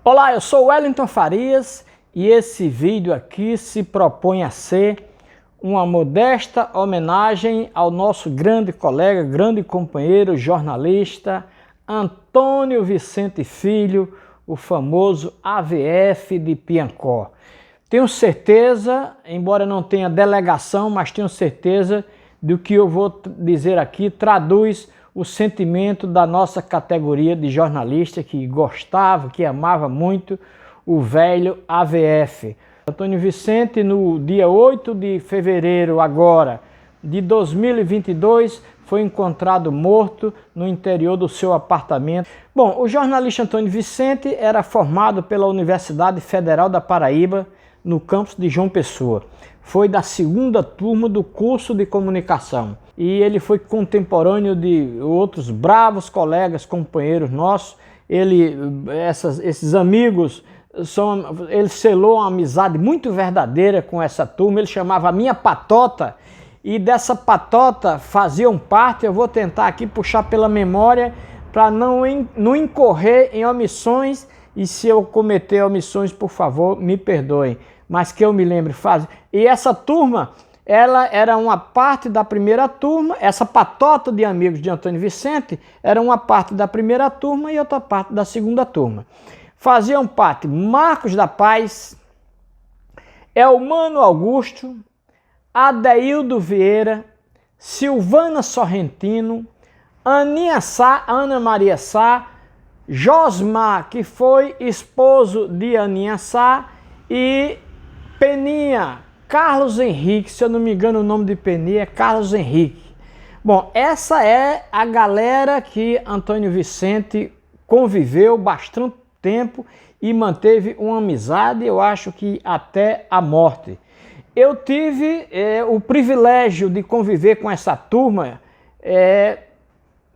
Olá, eu sou Wellington Farias e esse vídeo aqui se propõe a ser uma modesta homenagem ao nosso grande colega, grande companheiro, jornalista Antônio Vicente Filho, o famoso AVF de Piancó. Tenho certeza, embora não tenha delegação, mas tenho certeza do que eu vou dizer aqui traduz o sentimento da nossa categoria de jornalista que gostava, que amava muito o velho AVF. Antônio Vicente, no dia 8 de fevereiro agora de 2022, foi encontrado morto no interior do seu apartamento. Bom, o jornalista Antônio Vicente era formado pela Universidade Federal da Paraíba, no campus de João Pessoa. Foi da segunda turma do curso de comunicação e ele foi contemporâneo de outros bravos colegas, companheiros nossos. Esses amigos, ele selou uma amizade muito verdadeira com essa turma. Ele chamava a minha patota e dessa patota faziam parte, eu vou tentar aqui puxar pela memória para não incorrer em omissões, e se eu cometer omissões, por favor, me perdoem, mas que eu me lembre. E essa turma, ela era uma parte da primeira turma, essa patota de amigos de Antônio Vicente era uma parte da primeira turma e outra parte da segunda turma. Faziam parte Marcos da Paz, Elmano Augusto, Adeildo Vieira, Silvana Sorrentino, Aninha Sá, Ana Maria Sá, Josmar, que foi esposo de Aninha Sá, e Peninha, Carlos Henrique, se eu não me engano o nome de Peninha é Carlos Henrique. Bom, essa é a galera que Antônio Vicente conviveu bastante tempo e manteve uma amizade, eu acho que até a morte. Eu tive o privilégio de conviver com essa turma,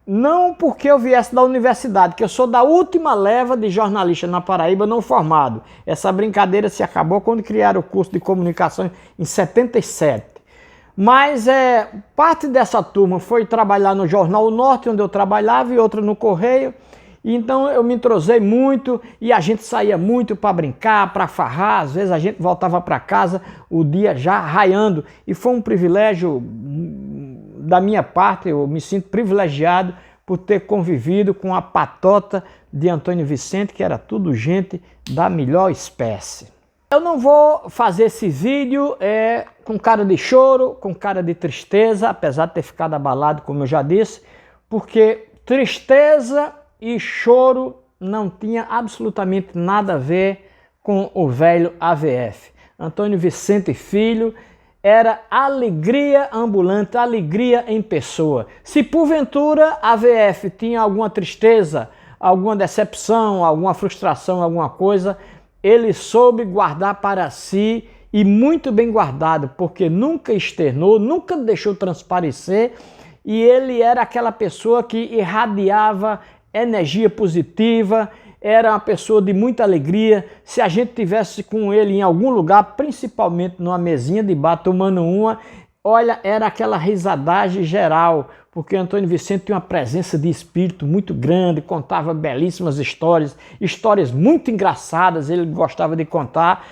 não porque eu viesse da universidade, que eu sou da última leva de jornalista na Paraíba não formado. Essa brincadeira se acabou quando criaram o curso de comunicação em 77. Mas parte dessa turma foi trabalhar no Jornal Norte, onde eu trabalhava, e outra no Correio. Então eu me entrosei muito e a gente saía muito para brincar, para farrar. Às vezes a gente voltava para casa o dia já raiando. E foi um privilégio da minha parte, eu me sinto privilegiado por ter convivido com a patota de Antônio Vicente, que era tudo gente da melhor espécie. Eu não vou fazer esse vídeo com cara de choro, com cara de tristeza, apesar de ter ficado abalado, como eu já disse, porque tristeza e choro não tinha absolutamente nada a ver com o velho AVF. Antônio Vicente Filho era alegria ambulante, alegria em pessoa. Se porventura a AVF tinha alguma tristeza, alguma decepção, alguma frustração, alguma coisa, ele soube guardar para si, e muito bem guardado, porque nunca externou, nunca deixou transparecer, e ele era aquela pessoa que irradiava energia positiva, era uma pessoa de muita alegria. Se a gente tivesse com ele em algum lugar, principalmente numa mesinha de bar tomando uma, olha, era aquela risadagem geral, porque Antônio Vicente tinha uma presença de espírito muito grande, contava belíssimas histórias, histórias muito engraçadas, ele gostava de contar,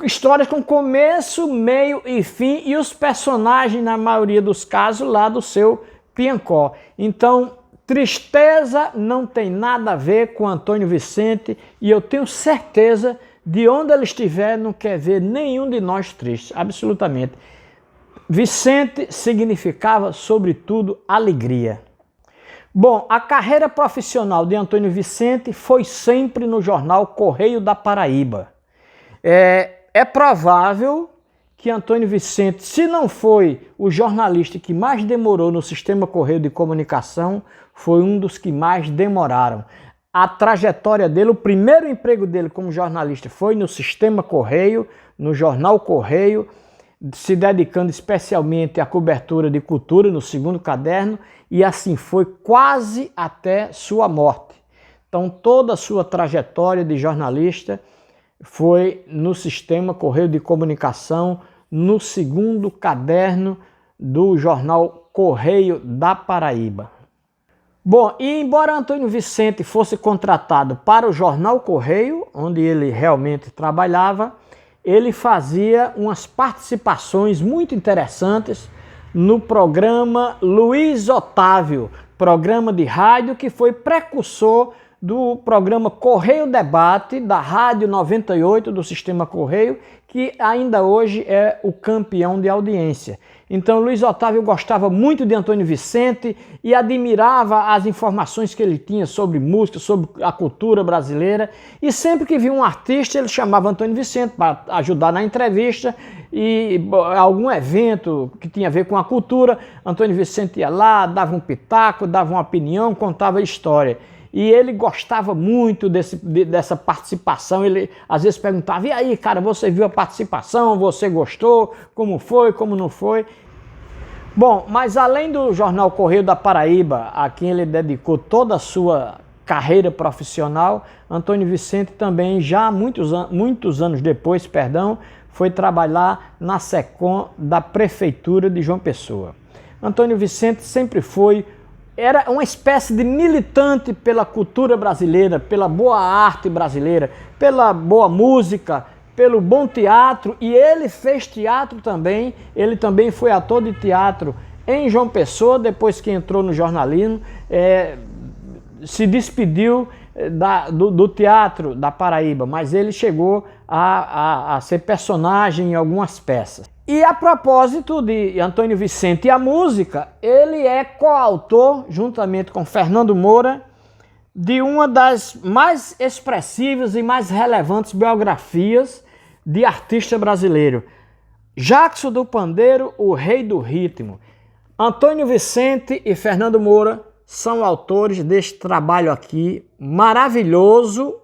histórias com começo, meio e fim, e os personagens, na maioria dos casos, lá do seu Piancó. Então, tristeza não tem nada a ver com Antônio Vicente, e eu tenho certeza de onde ele estiver não quer ver nenhum de nós tristes, absolutamente. Vicente significava, sobretudo, alegria. Bom, a carreira profissional de Antônio Vicente foi sempre no jornal Correio da Paraíba. É provável que Antônio Vicente, se não foi o jornalista que mais demorou no sistema Correio de Comunicação, foi um dos que mais demoraram. A trajetória dele, o primeiro emprego dele como jornalista foi no sistema Correio, no jornal Correio, se dedicando especialmente à cobertura de cultura no segundo caderno, e assim foi quase até sua morte. Então toda a sua trajetória de jornalista foi no sistema Correio de Comunicação, no segundo caderno do jornal Correio da Paraíba. Bom, e embora Antônio Vicente fosse contratado para o jornal Correio, onde ele realmente trabalhava, ele fazia umas participações muito interessantes no programa Luiz Otávio, programa de rádio que foi precursor do programa Correio Debate, da Rádio 98 do Sistema Correio, que ainda hoje é o campeão de audiência. Então Luiz Otávio gostava muito de Antônio Vicente e admirava as informações que ele tinha sobre música, sobre a cultura brasileira, e sempre que via um artista ele chamava Antônio Vicente para ajudar na entrevista e algum evento que tinha a ver com a cultura, Antônio Vicente ia lá, dava um pitaco, dava uma opinião, contava a história. E ele gostava muito dessa participação, ele às vezes perguntava, e aí cara, você viu a participação, você gostou, como foi, como não foi? Bom, mas além do jornal Correio da Paraíba, a quem ele dedicou toda a sua carreira profissional, Antônio Vicente também já muitos anos depois, foi trabalhar na SECOM da Prefeitura de João Pessoa. Antônio Vicente sempre era uma espécie de militante pela cultura brasileira, pela boa arte brasileira, pela boa música, pelo bom teatro, e ele fez teatro também, ele também foi ator de teatro em João Pessoa, depois que entrou no jornalismo, se despediu do teatro da Paraíba, mas ele chegou a ser personagem em algumas peças. E a propósito de Antônio Vicente e a música, ele é coautor, juntamente com Fernando Moura, de uma das mais expressivas e mais relevantes biografias de artista brasileiro. Jackson do Pandeiro, o Rei do Ritmo. Antônio Vicente e Fernando Moura são autores deste trabalho aqui, maravilhoso,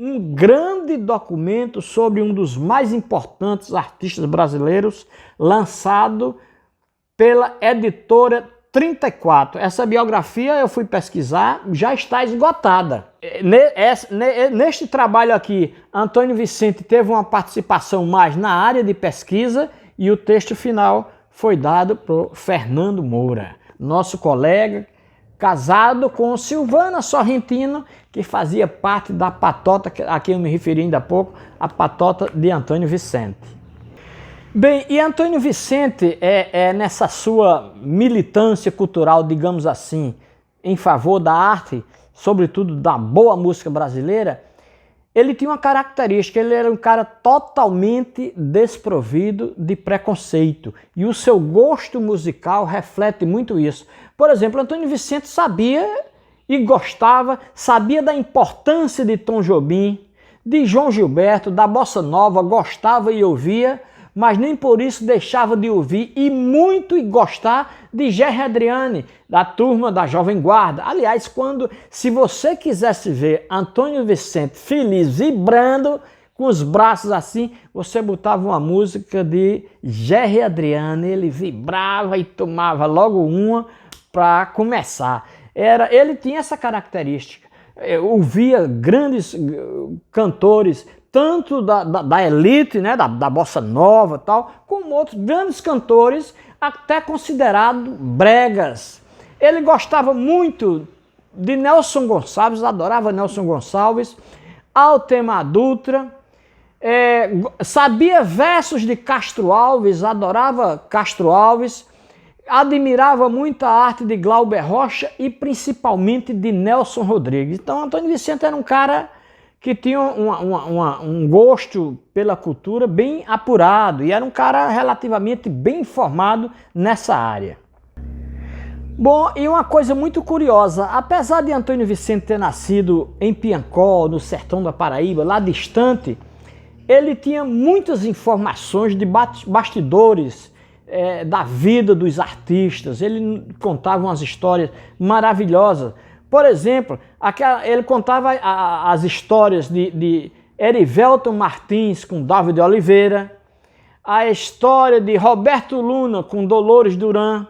um grande documento sobre um dos mais importantes artistas brasileiros, lançado pela editora 34. Essa biografia eu fui pesquisar, já está esgotada. Neste trabalho aqui, Antônio Vicente teve uma participação mais na área de pesquisa e o texto final foi dado por Fernando Moura, nosso colega, casado com Silvana Sorrentino, que fazia parte da patota a quem eu me referi ainda há pouco, a patota de Antônio Vicente. Bem, e Antônio Vicente nessa sua militância cultural, digamos assim, em favor da arte, sobretudo da boa música brasileira, ele tinha uma característica, ele era um cara totalmente desprovido de preconceito, e o seu gosto musical reflete muito isso. Por exemplo, Antônio Vicente sabia e gostava, sabia da importância de Tom Jobim, de João Gilberto, da Bossa Nova, gostava e ouvia, mas nem por isso deixava de ouvir e gostar de Gerry Adriane, da turma da Jovem Guarda. Aliás, se você quisesse ver Antônio Vicente feliz, vibrando, com os braços assim, você botava uma música de Gerry Adriane, ele vibrava e tomava logo uma para começar. Ele tinha essa característica, ouvia grandes cantores, tanto da elite, né, da bossa nova e tal, como outros grandes cantores, até considerados bregas. Ele gostava muito de Nelson Gonçalves, adorava Nelson Gonçalves, Altemar Dutra, sabia versos de Castro Alves, adorava Castro Alves, admirava muito a arte de Glauber Rocha e principalmente de Nelson Rodrigues. Então Antônio Vicente era um cara que tinha um gosto pela cultura bem apurado e era um cara relativamente bem informado nessa área. Bom, e uma coisa muito curiosa, apesar de Antônio Vicente ter nascido em Piancó, no sertão da Paraíba, lá distante, ele tinha muitas informações de bastidores da vida dos artistas. Ele contava umas histórias maravilhosas. Por exemplo, ele contava as histórias de Erivelton Martins com David de Oliveira, a história de Roberto Luna com Dolores Duran,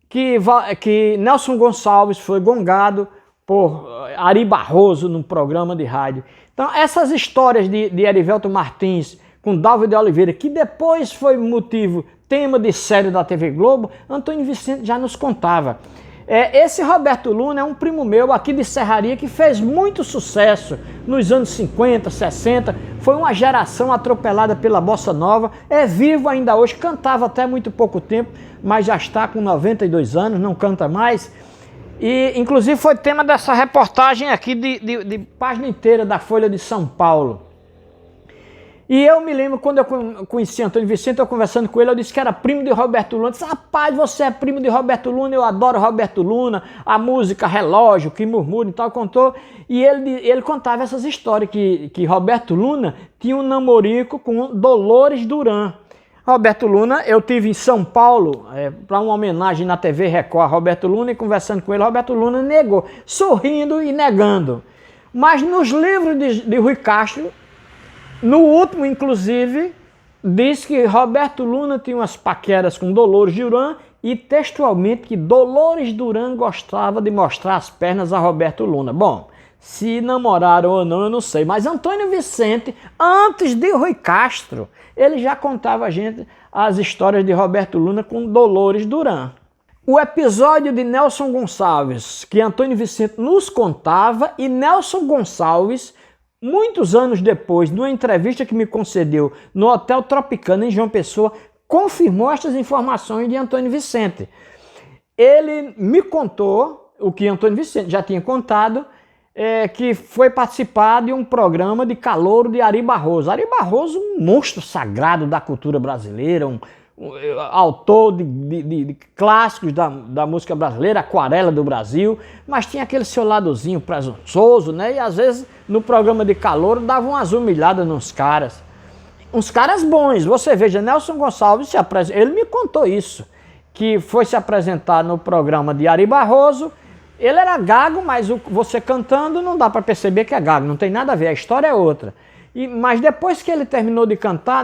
que Nelson Gonçalves foi gongado por Ari Barroso num programa de rádio. Então essas histórias de Erivelton Martins com David de Oliveira, que depois foi tema de série da TV Globo, Antônio Vicente já nos contava. Esse Roberto Luna é um primo meu aqui de Serraria que fez muito sucesso nos anos 50, 60. Foi uma geração atropelada pela Bossa Nova. É vivo ainda hoje, cantava até muito pouco tempo, mas já está com 92 anos, não canta mais. E inclusive foi tema dessa reportagem aqui de página inteira da Folha de São Paulo. E eu me lembro, quando eu conheci Antônio Vicente, eu conversando com ele, eu disse que era primo de Roberto Luna. Eu disse, rapaz, você é primo de Roberto Luna, eu adoro Roberto Luna, a música Relógio, que murmura e tal, contou. E ele contava essas histórias, que Roberto Luna tinha um namorico com Dolores Duran. Roberto Luna, eu tive em São Paulo, para uma homenagem na TV Record a Roberto Luna, e conversando com ele, Roberto Luna negou, sorrindo e negando. Mas nos livros de Rui Castro, no último, inclusive, diz que Roberto Luna tinha umas paqueras com Dolores Duran e textualmente que Dolores Duran gostava de mostrar as pernas a Roberto Luna. Bom, se namoraram ou não, eu não sei. Mas Antônio Vicente, antes de Rui Castro, ele já contava a gente as histórias de Roberto Luna com Dolores Duran. O episódio de Nelson Gonçalves, que Antônio Vicente nos contava, e Nelson Gonçalves, muitos anos depois, numa entrevista que me concedeu no Hotel Tropicana, em João Pessoa, confirmou estas informações de Antônio Vicente. Ele me contou o que Antônio Vicente já tinha contado, que foi participar de um programa de calouro de Ari Barroso. Ari Barroso, um monstro sagrado da cultura brasileira, um autor de clássicos da música brasileira, Aquarela do Brasil, mas tinha aquele seu ladozinho presunçoso, né? E às vezes no programa de calouro dava umas humilhadas nos caras. Uns caras bons. Você veja, Nelson Gonçalves ele me contou isso, que foi se apresentar no programa de Ari Barroso. Ele era gago, mas você cantando não dá para perceber que é gago, não tem nada a ver, a história é outra. Mas depois que ele terminou de cantar,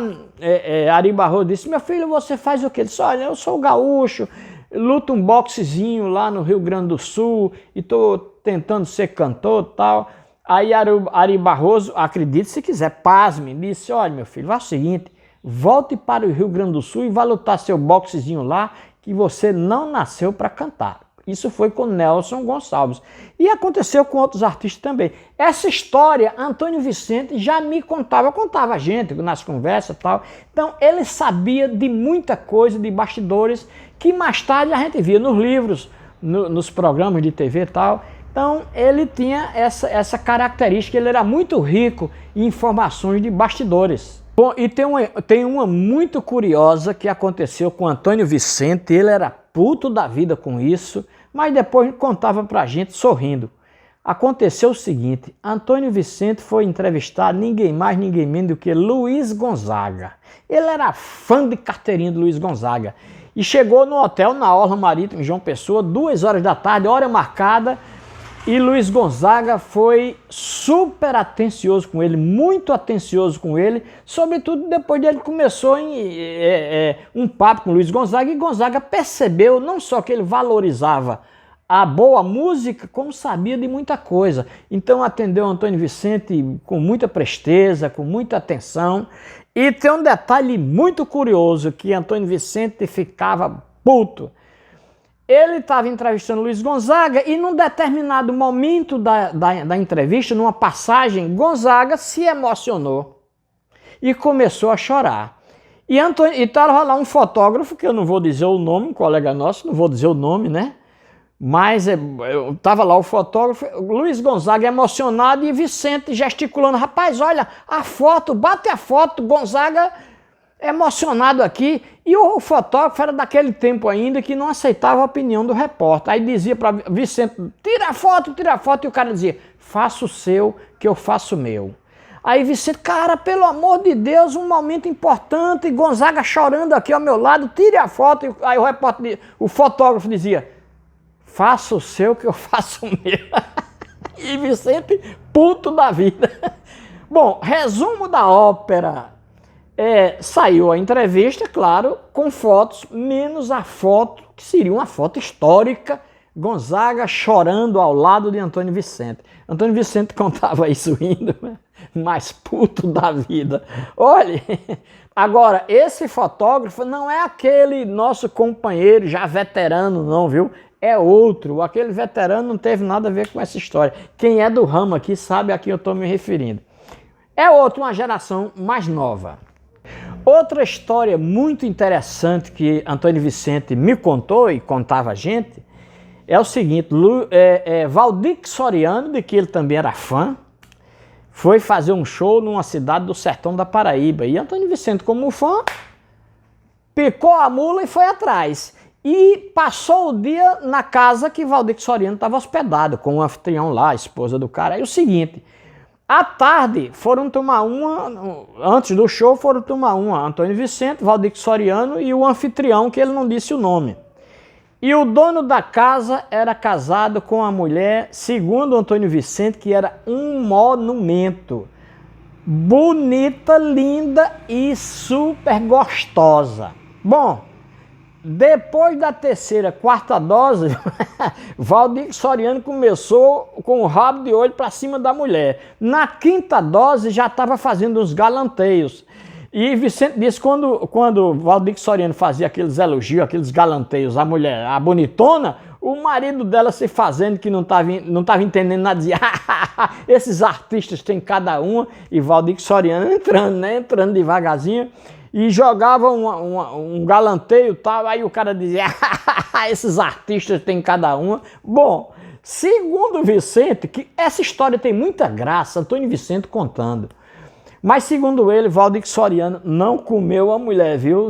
Ari Barroso disse, meu filho, você faz o quê? Ele disse, olha, eu sou gaúcho, luto um boxezinho lá no Rio Grande do Sul e estou tentando ser cantor e tal. Aí Ari Barroso, acredite se quiser, pasme, disse, olha meu filho, faz o seguinte, volte para o Rio Grande do Sul e vá lutar seu boxezinho lá, que você não nasceu para cantar. Isso foi com Nelson Gonçalves. E aconteceu com outros artistas também. Essa história, Antônio Vicente já me contava a gente nas conversas e tal. Então, ele sabia de muita coisa, de bastidores, que mais tarde a gente via nos livros, nos programas de TV e tal. Então, ele tinha essa característica, ele era muito rico em informações de bastidores. Bom, e tem uma muito curiosa que aconteceu com Antônio Vicente, ele era puto da vida com isso, mas depois contava pra gente sorrindo. Aconteceu o seguinte, Antônio Vicente foi entrevistar ninguém mais, ninguém menos do que Luiz Gonzaga. Ele era fã de carteirinha do Luiz Gonzaga. E chegou no hotel na Orla Marítima, em João Pessoa, 2 horas da tarde, hora marcada, e Luiz Gonzaga foi super atencioso com ele, muito atencioso com ele, sobretudo depois de ele começou um papo com Luiz Gonzaga, e Gonzaga percebeu não só que ele valorizava a boa música, como sabia de muita coisa. Então atendeu Antônio Vicente com muita presteza, com muita atenção. E tem um detalhe muito curioso, que Antônio Vicente ficava puto. Ele estava entrevistando Luiz Gonzaga e num determinado momento da entrevista, numa passagem, Gonzaga se emocionou e começou a chorar. E estava lá um fotógrafo, que eu não vou dizer o nome, um colega nosso, não vou dizer o nome, né? Mas estava lá o fotógrafo, Luiz Gonzaga emocionado e Vicente gesticulando. Rapaz, olha a foto, bate a foto, Gonzaga emocionado aqui. E o fotógrafo era daquele tempo ainda que não aceitava a opinião do repórter. Aí dizia para Vicente, tira a foto, e o cara dizia, faça o seu que eu faço o meu. Aí Vicente, cara, pelo amor de Deus, um momento importante, Gonzaga chorando aqui ao meu lado, tire a foto. Aí o fotógrafo dizia, faça o seu que eu faço o meu. E Vicente, puto da vida. Bom, resumo da ópera. Saiu a entrevista, claro, com fotos, menos a foto, que seria uma foto histórica, Gonzaga chorando ao lado de Antônio Vicente. Antônio Vicente contava isso rindo, mas puto da vida. Olha, agora, esse fotógrafo não é aquele nosso companheiro já veterano não, viu? é outro. Aquele veterano não teve nada a ver com essa história. Quem é do ramo aqui sabe a quem eu estou me referindo. É outro, uma geração mais nova. Outra história muito interessante que Antônio Vicente me contou e contava a gente é o seguinte: Valdir Soriano, de que ele também era fã, foi fazer um show numa cidade do sertão da Paraíba. E Antônio Vicente, como fã, picou a mula e foi atrás. E passou o dia na casa que Valdir Soriano estava hospedado, com o anfitrião lá, a esposa do cara. Aí o seguinte, à tarde foram tomar uma, antes do show foram tomar uma, Antônio Vicente, Valdir Soriano e o anfitrião, que ele não disse o nome. E o dono da casa era casado com a mulher, segundo Antônio Vicente, que era um monumento. Bonita, linda e super gostosa. Bom, depois da terceira, quarta dose, Valdir Soriano começou com o rabo de olho para cima da mulher. Na quinta dose já estava fazendo uns galanteios. E Vicente disse que quando Valdir Soriano fazia aqueles elogios, aqueles galanteios à mulher, a bonitona, o marido dela se fazendo que não estava entendendo nada, dizia, esses artistas têm cada uma, e Valdir Soriano entrando, né, entrando devagarzinho, e jogava um galanteio e tal, aí o cara dizia, esses artistas têm cada uma. Bom, segundo Vicente, que essa história tem muita graça, Antônio Vicente contando, mas segundo ele, Valdir Soriano não comeu a mulher, viu?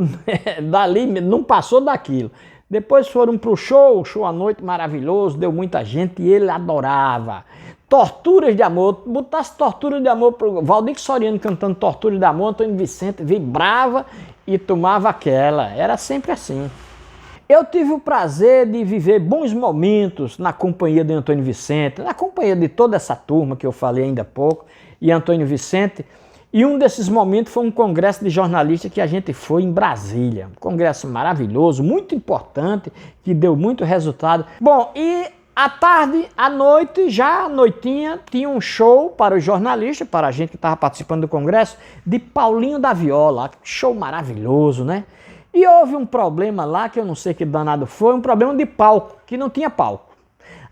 Dali, não passou daquilo. Depois foram pro show, show à noite maravilhoso, deu muita gente e ele adorava. Torturas de amor, botasse tortura de amor pro Valdir Soriano cantando Torturas de Amor, Antônio Vicente vibrava e tomava aquela. Era sempre assim. Eu tive o prazer de viver bons momentos na companhia de Antônio Vicente, na companhia de toda essa turma que eu falei ainda há pouco, e Antônio Vicente. E um desses momentos foi um congresso de jornalistas que a gente foi em Brasília. Um congresso maravilhoso, muito importante, que deu muito resultado. Bom, e à tarde, à noite, já à noitinha, tinha um show para os jornalistas, para a gente que estava participando do congresso, de Paulinho da Viola. Show maravilhoso, né? E houve um problema lá, que eu não sei que danado foi, um problema de palco, que não tinha palco.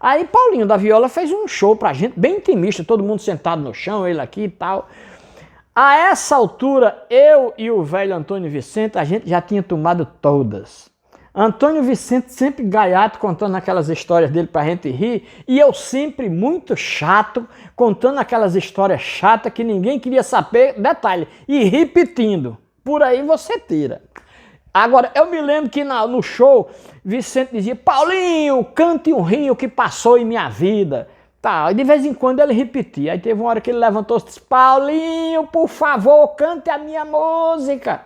Aí Paulinho da Viola fez um show pra gente, bem intimista, todo mundo sentado no chão, ele aqui e tal. A essa altura, eu e o velho Antônio Vicente, a gente já tinha tomado todas. Antônio Vicente sempre gaiato, contando aquelas histórias dele pra gente rir, e eu sempre muito chato, contando aquelas histórias chatas que ninguém queria saber, detalhe, e repetindo. Por aí você tira. Agora, eu me lembro que no show, Vicente dizia, Paulinho, cante um rio que passou em minha vida. Tá, e de vez em quando ele repetia. Aí teve uma hora que ele levantou e disse, Paulinho, por favor, cante a minha música.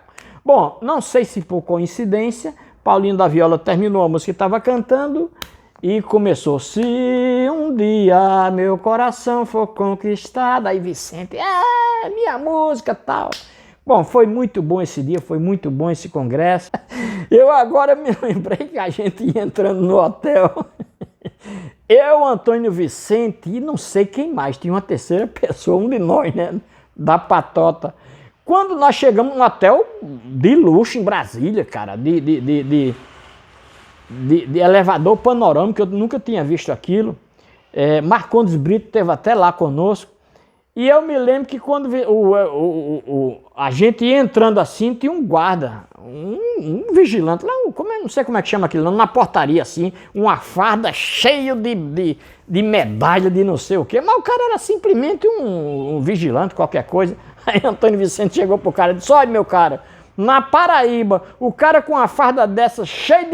Bom, não sei se por coincidência, Paulinho da Viola terminou a música que estava cantando e começou, se um dia meu coração for conquistado, aí Vicente, minha música tal. Bom, foi muito bom esse dia, foi muito bom esse congresso. Eu agora me lembrei que a gente ia entrando no hotel. Eu, Antônio Vicente e não sei quem mais, tinha uma terceira pessoa, um de nós, né, da patota. Quando nós chegamos num hotel de luxo em Brasília, cara, de elevador panorâmico, eu nunca tinha visto aquilo. Marcondes Brito esteve até lá conosco. E eu me lembro que quando a gente ia entrando assim, tinha um guarda, um vigilante, lá, não sei como é que chama aquilo, na portaria assim, uma farda cheia de medalha de não sei o quê, mas o cara era simplesmente um vigilante, qualquer coisa. Aí Antônio Vicente chegou pro cara e disse, olha meu cara, na Paraíba, o cara com uma farda dessa cheia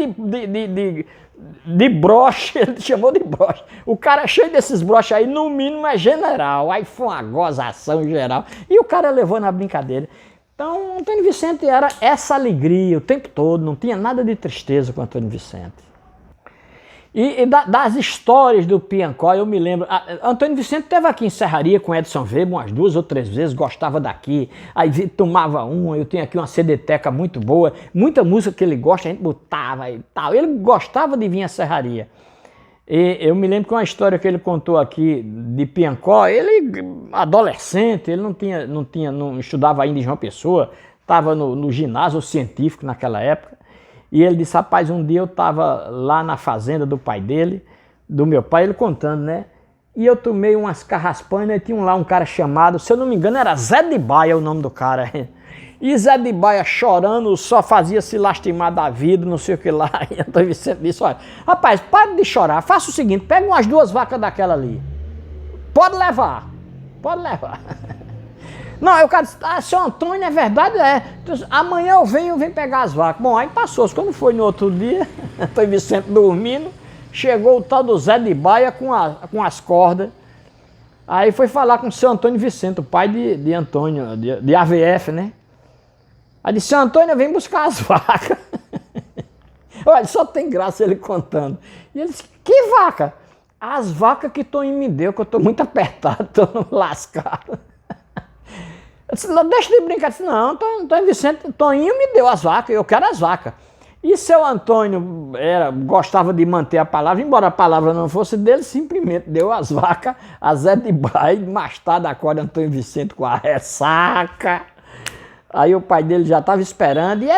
de broche, ele chamou de broche. O cara cheio desses broches aí, no mínimo é general. Aí foi uma gozação geral. E o cara levou na brincadeira. Então, Antônio Vicente era essa alegria o tempo todo, não tinha nada de tristeza com Antônio Vicente. E das histórias do Piancó, eu me lembro, Antônio Vicente esteve aqui em Serraria com Edson Weber umas 2 ou 3 vezes, gostava daqui, aí tomava uma, eu tenho aqui uma CDteca muito boa, muita música que ele gosta, a gente botava e tal, ele gostava de vir a Serraria. E eu me lembro que uma história que ele contou aqui de Piancó, ele, adolescente, ele não estudava ainda em João Pessoa, estava no ginásio científico naquela época, E ele disse, rapaz, um dia eu estava lá na fazenda do pai dele, do meu pai, ele contando, né? E eu tomei umas carraspanas e tinha lá um cara chamado, se eu não me engano era Zé de Baia o nome do cara. E Zé de Baia chorando, só fazia se lastimar da vida, não sei o que lá. E Antônio Vicente disse, olha, rapaz, para de chorar, faça o seguinte, pega umas 2 vacas daquela ali. Pode levar, pode levar. Não, aí o cara disse, seu Antônio, é verdade? É. Amanhã eu venho pegar as vacas. Bom, aí passou. Quando foi no outro dia, Antônio Vicente dormindo, chegou o tal do Zé de Baia com as cordas. Aí foi falar com o seu Antônio Vicente, o pai de Antônio, de AVF, né? Aí disse, seu Antônio, vem buscar as vacas. Olha, só tem graça ele contando. E ele disse, que vaca? As vacas que Toninho me deu, que eu estou muito apertado, estou lascado. Eu disse, não, deixa de brincar. Eu disse, não, Antônio Vicente, Toninho me deu as vacas, eu quero as vacas. E seu Antônio gostava de manter a palavra, embora a palavra não fosse dele, simplesmente deu as vacas a Zé de Baia, mais tarde acorda Antônio Vicente com a ressaca. Aí o pai dele já estava esperando, e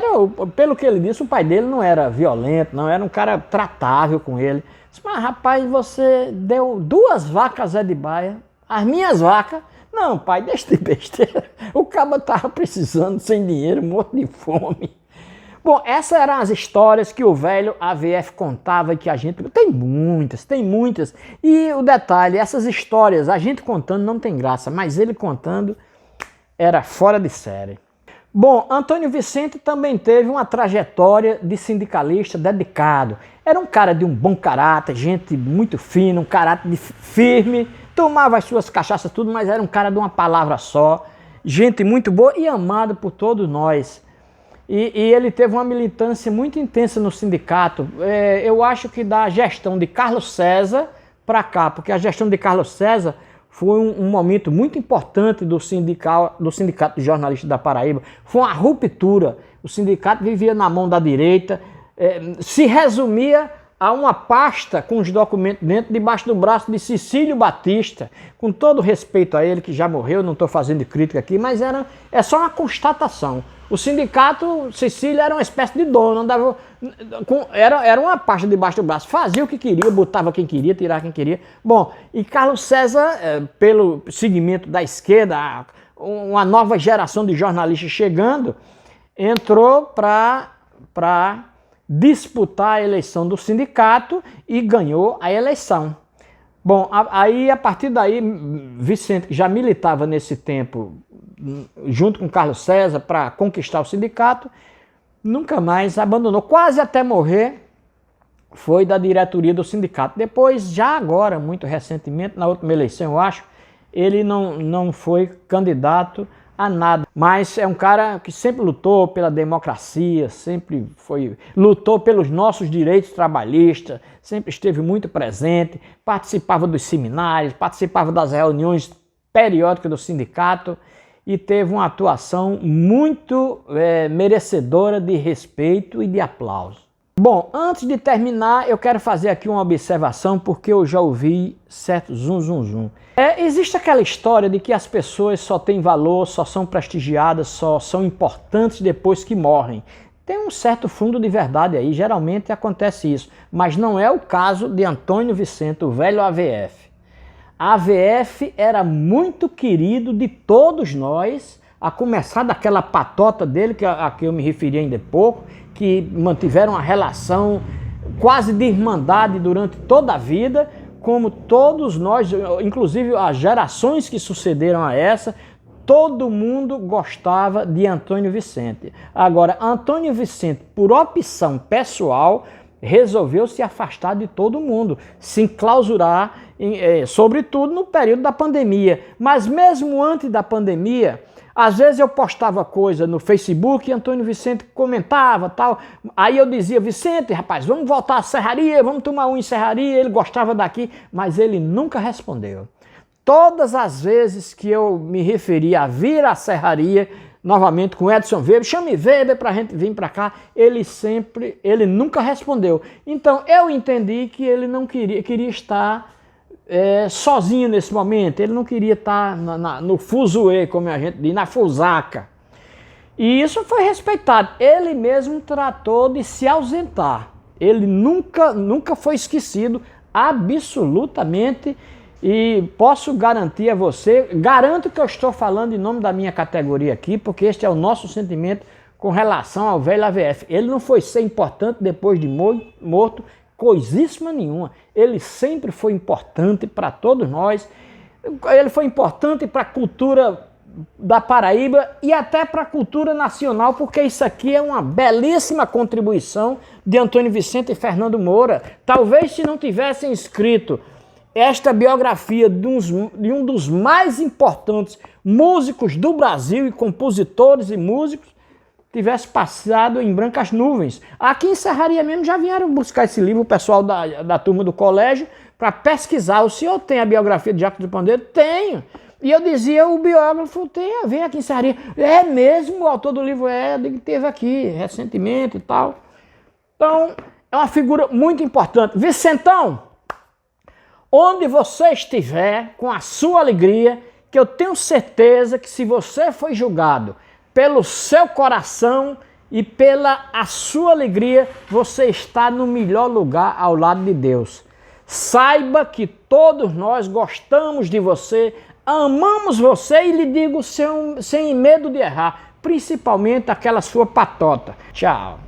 pelo que ele disse, o pai dele não era violento, não, era um cara tratável com ele. Disse, mas rapaz, você deu 2 vacas a Zé de Baia, as minhas vacas. Não, pai, deixa de besteira. O cabo estava precisando, sem dinheiro, morto de fome. Bom, essas eram as histórias que o velho AVF contava e que a gente... Tem muitas. E o detalhe, essas histórias, a gente contando não tem graça, mas ele contando era fora de série. Bom, Antônio Vicente também teve uma trajetória de sindicalista dedicado. Era um cara de um bom caráter, gente muito fina, um caráter firme, tomava as suas cachaças tudo, mas era um cara de uma palavra só, gente muito boa e amado por todos nós. E ele teve uma militância muito intensa no sindicato, eu acho que da gestão de Carlos César para cá, porque a gestão de Carlos César foi um momento muito importante do Sindicato dos Jornalistas da Paraíba. Foi uma ruptura. O sindicato vivia na mão da direita, se resumia a uma pasta com os documentos dentro, debaixo do braço de Cecílio Batista. Com todo respeito a ele, que já morreu, não estou fazendo crítica aqui, mas é só uma constatação. O sindicato, Cecílio era uma espécie de dono, andava era uma pasta debaixo do braço, fazia o que queria, botava quem queria, tirava quem queria. Bom, e Carlos César, pelo segmento da esquerda, uma nova geração de jornalistas chegando, entrou para disputar a eleição do sindicato e ganhou a eleição. Bom, aí a partir daí, Vicente, que já militava nesse tempo, junto com Carlos César, para conquistar o sindicato, nunca mais abandonou, quase até morrer, foi da diretoria do sindicato. Depois, já agora, muito recentemente, na última eleição, eu acho, ele não foi candidato a nada. Mas é um cara que sempre lutou pela democracia, lutou pelos nossos direitos trabalhistas, sempre esteve muito presente, participava dos seminários, participava das reuniões periódicas do sindicato e teve uma atuação muito merecedora de respeito e de aplauso. Bom, antes de terminar, eu quero fazer aqui uma observação, porque eu já ouvi certo zum. Existe aquela história de que as pessoas só têm valor, só são prestigiadas, só são importantes depois que morrem. Tem um certo fundo de verdade aí, geralmente acontece isso, mas não é o caso de Antônio Vicente, o velho AVF. A AVF era muito querido de todos nós, a começar daquela patota dele, a que eu me referi ainda há pouco, que mantiveram uma relação quase de irmandade durante toda a vida, como todos nós, inclusive as gerações que sucederam a essa, todo mundo gostava de Antônio Vicente. Agora, Antônio Vicente, por opção pessoal, resolveu se afastar de todo mundo, se enclausurar, sobretudo no período da pandemia. Mas mesmo antes da pandemia, às vezes eu postava coisa no Facebook e Antônio Vicente comentava, tal. Aí eu dizia, Vicente, rapaz, vamos voltar à serraria, vamos tomar um em serraria. Ele gostava daqui, mas ele nunca respondeu. Todas as vezes que eu me referi a vir à serraria, novamente com Edson Weber, chame Weber para a gente vir para cá, ele nunca respondeu. Então eu entendi que ele não queria estar sozinho nesse momento, ele não queria estar no fuzuê, como a gente diz, na fusaca. E isso foi respeitado. Ele mesmo tratou de se ausentar. Ele nunca foi esquecido, absolutamente. E posso garantir a você, garanto que eu estou falando em nome da minha categoria aqui, porque este é o nosso sentimento com relação ao velho AVF. Ele não foi ser importante depois de morto, coisíssima nenhuma. Ele sempre foi importante para todos nós. Ele foi importante para a cultura da Paraíba e até para a cultura nacional, porque isso aqui é uma belíssima contribuição de Antônio Vicente e Fernando Moura. Talvez se não tivessem escrito esta biografia de um dos mais importantes músicos do Brasil e compositores e músicos, tivesse passado em brancas nuvens. Aqui em Serraria mesmo já vieram buscar esse livro, o pessoal da turma do colégio, para pesquisar. O senhor tem a biografia de Jacques do Pandeiro? Tenho. E eu dizia, o biógrafo vem aqui em Serraria. É mesmo, o autor do livro teve aqui recentemente e tal. Então, é uma figura muito importante. Vicentão, onde você estiver, com a sua alegria, que eu tenho certeza que se você foi julgado pelo seu coração e pela a sua alegria, você está no melhor lugar ao lado de Deus. Saiba que todos nós gostamos de você, amamos você e lhe digo sem medo de errar, principalmente aquela sua patota. Tchau.